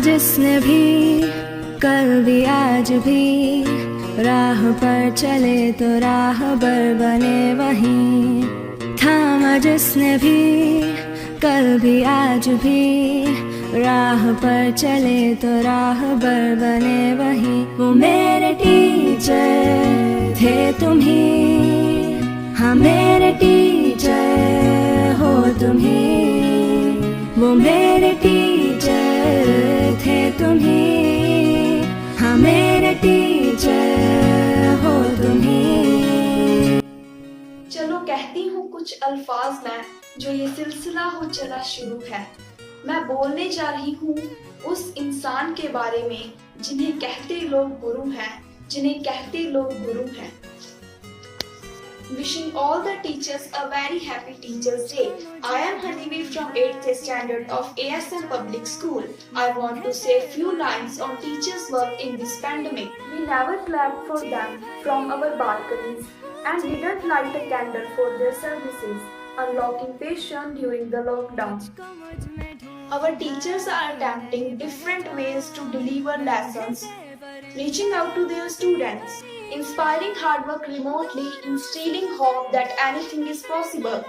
जिसने भी कल भी आज भी राह पर चले तो राहबर बने वहीं। थामा जिसने भी कल भी आज भी राह पर चले तो राहबर बने वहीं। वो मेरे टीचर थे तुम ही, हाँ मेरे टीचर हो तुम ही। वो मेरे टीचर थे तुम ही, हाँ मेरे टीचर हो तुम ही। चलो कहती हूँ कुछ अल्फाज मैं, जो ये सिलसिला हो चला शुरू है। मैं बोलने जा रही हूँ उस इंसान के बारे में जिन्हें कहते लोग गुरु हैं, जिन्हें कहते लोग गुरु हैं। Wishing all the teachers a very happy Teachers Day. I am Hanivi from 8th standard of ASM Public School. I want to say a few lines on teachers' work in this pandemic. We never clapped for them from our balconies and didn't light a candle for their services, unlocking patience during the lockdown. Our teachers are attempting different ways to deliver lessons, reaching out to their students, inspiring hard work remotely, instilling hope that anything is possible.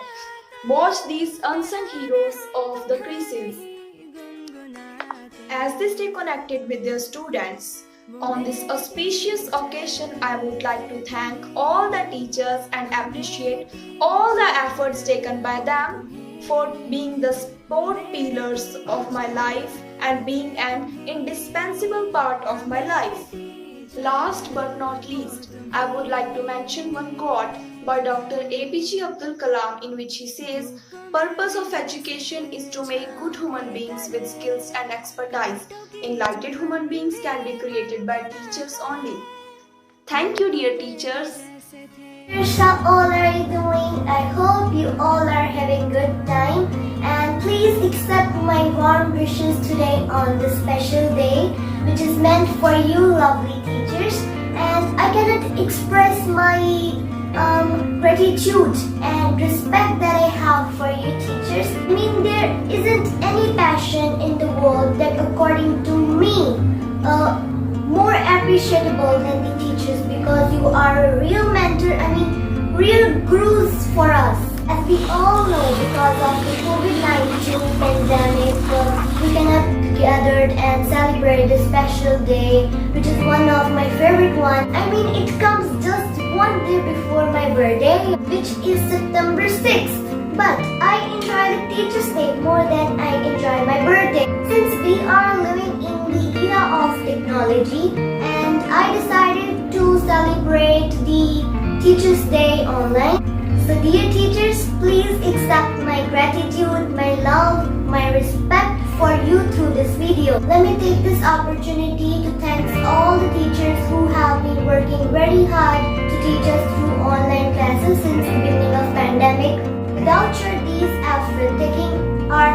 Watch these unsung heroes of the crisis as they stay connected with their students. On this auspicious occasion, I would like to thank all the teachers and appreciate all the efforts taken by them for being the support pillars of my life and being an indispensable part of my life. Last but not least, I would like to mention one quote by Dr. APJ Abdul Kalam, in which he says, "Purpose of education is to make good human beings with skills and expertise. Enlightened human beings can be created by teachers only." Thank you, dear teachers. How all are you doing? I hope you all are having good time, and please accept my warm wishes today on this special day, which is meant for you, lovely teachers. And I cannot express my gratitude and respect that I have for you, teachers. I mean, there isn't any passion in the world that, according to me, more appreciable than the teachers, because you are a real mentor, real gurus for us. As we all know, because of the COVID-19 pandemic, we cannot gather and celebrate this special day, which is one of my favorite ones. It comes just one day before my birthday, which is September 6th. But I enjoy the Teachers' Day more than I enjoy my birthday, since we are living in the era of technology, and I decided to celebrate the Teachers' Day online. So dear teachers, please accept my gratitude, my love, my respect for you through this video. Let me take this opportunity to thank all the teachers who have been working very hard to teach us through online classes since the beginning of pandemic. Without your these efforts, taking our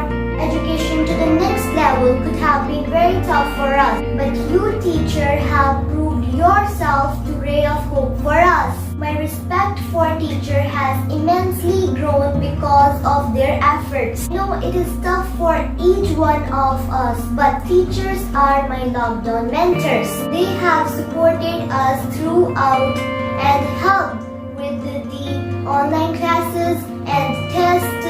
education to the next level could have been very tough for us. But you, teacher, have proved yourself to ray of hope for us. My respect for teacher has immensely grown because of their efforts. I know it is tough for each one of us, but teachers are my lockdown mentors. They have supported us throughout and helped with the online classes and tests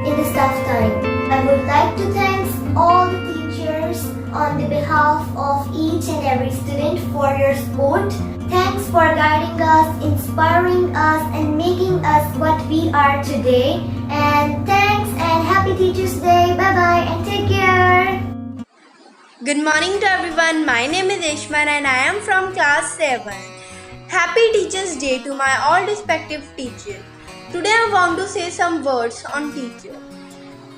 in this tough time. I would like to thank all the teachers on the behalf of each and every student for your support. Thanks for guiding us, inspiring us, and making us what we are today. And thanks and happy Teachers' Day. Bye-bye and take care. Good morning to everyone. My name is Ishman and I am from class 7. Happy Teachers' Day to my all respective teachers. Today I want to say some words on teacher.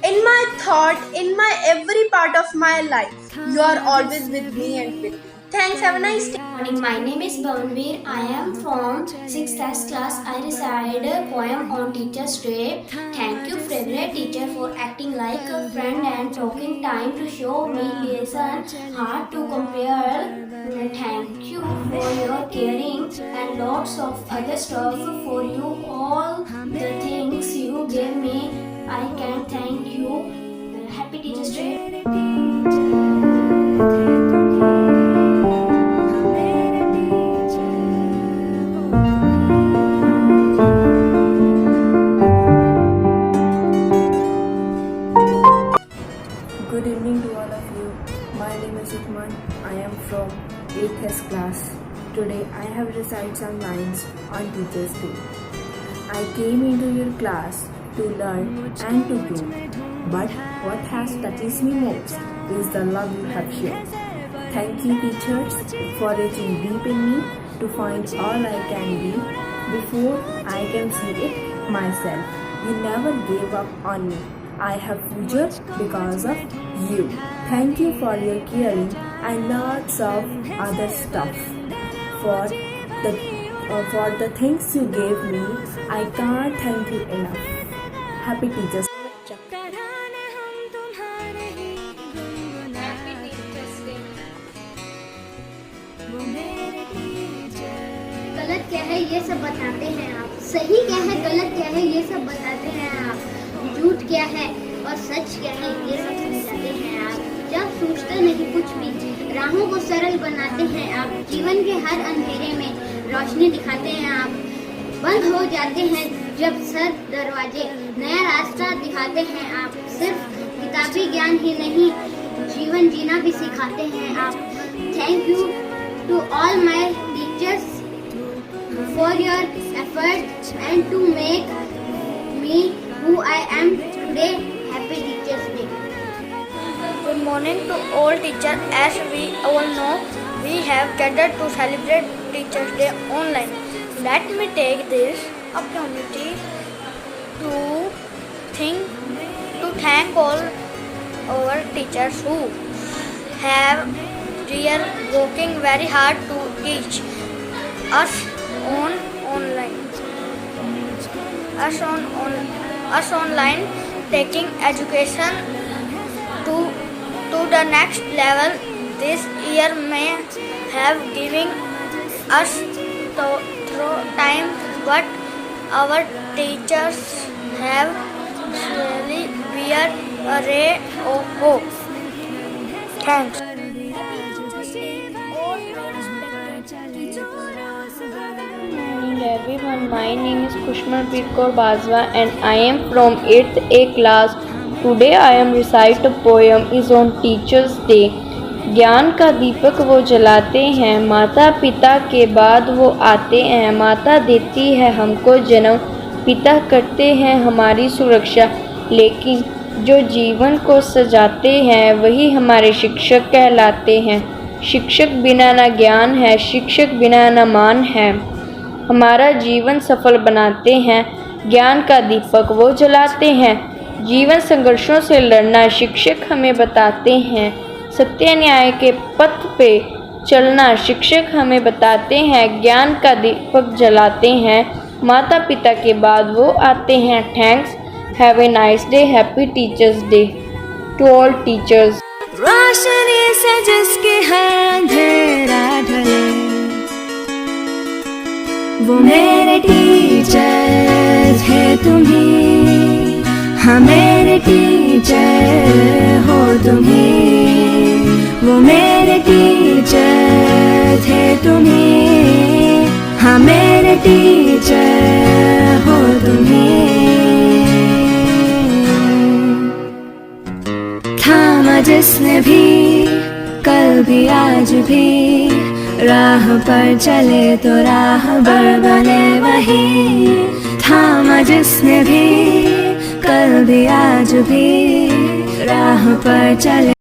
In my thought, in my every part of my life, you are always with me and with me. Thanks, have a nice day. Morning, my name is Bhavanveer. I am from 6th S class. I recite a poem on Teachers' Day. Thank you, favorite teacher, for acting like a friend and taking time to show me lesson hard to compare. Thank you for your caring and lots of other stuff for you. All the things you gave me, I can thank you. Happy Teachers' Day. Good evening to all of you. My name is Utman. I am from 8th S class. Today I have recited some lines on Teachers Day. I came into your class to learn and to grow. But what has touches me most is the love you have shown. Thank you, teachers, for reaching deep in me to find all I can be before I can see it myself. You never gave up on me. I have future because of you. Thank you for your caring and lots of other stuff. For the things you gave me, I can't thank you enough. Happy Teachers. गलत क्या है ये सब बताते हैं आप, सही क्या है गलत क्या है ये सब बताते हैं आप, झूठ क्या है और सच क्या है ये सब समझाते हैं आप। जब सोचते नहीं कुछ भी, राहों को सरल बनाते हैं आप, जीवन के हर अंधेरे में रोशनी दिखाते हैं आप। बंद हो जाते हैं जब सर दरवाजे, नया रास्ता दिखाते हैं आप। सिर्फ किताबी ज्ञान ही नहीं, जीवन जीना भी सिखाते हैं आप। Thank you to all my teachers for your efforts and to make me who I am today. Happy Teachers Day. Good morning to all teachers. As we all know, we have gathered to celebrate Teachers Day online. Let me take this opportunity to thank all our teachers who have working very hard to teach us online, taking education to the next level. This year may have given us through time, but our teachers have really been a ray of hope. Thanks. Everyone, my name is Kushmalpreet Kaur Bajwa and I am from 8th A class. Today I am recite a poem is on Teachers Day. ज्ञान का दीपक वो जलाते हैं, माता पिता के बाद वो आते हैं। माता देती है हमको जन्म, पिता करते हैं हमारी सुरक्षा, लेकिन जो जीवन को सजाते हैं वही हमारे शिक्षक कहलाते हैं। शिक्षक बिना न ज्ञान है, शिक्षक बिना न मान है, हमारा जीवन सफल बनाते हैं। ज्ञान का दीपक वो जलाते हैं, जीवन संघर्षों से लड़ना शिक्षक हमें बताते हैं। सत्य न्याय के पथ पे चलना शिक्षक हमें बताते हैं। ज्ञान का दीपक जलाते हैं, माता पिता के बाद वो आते हैं। Thanks, have a nice day, happy teachers day to all teachers. रोशनी से जिसकी है अंधेरा ढले, वो मेरे टीचर थे तुम्ही। हाँ मेरे टीचर हो तुम्ही, वो मेरे टीचर थे तुम्ही। हाँ मेरे टीचर हो तुम्ही। थामा जिसने भी, कल भी आज भी, राह पर चले तो राहबर बने वही। थामा जिसने भी, कल भी आज भी, राह पर चले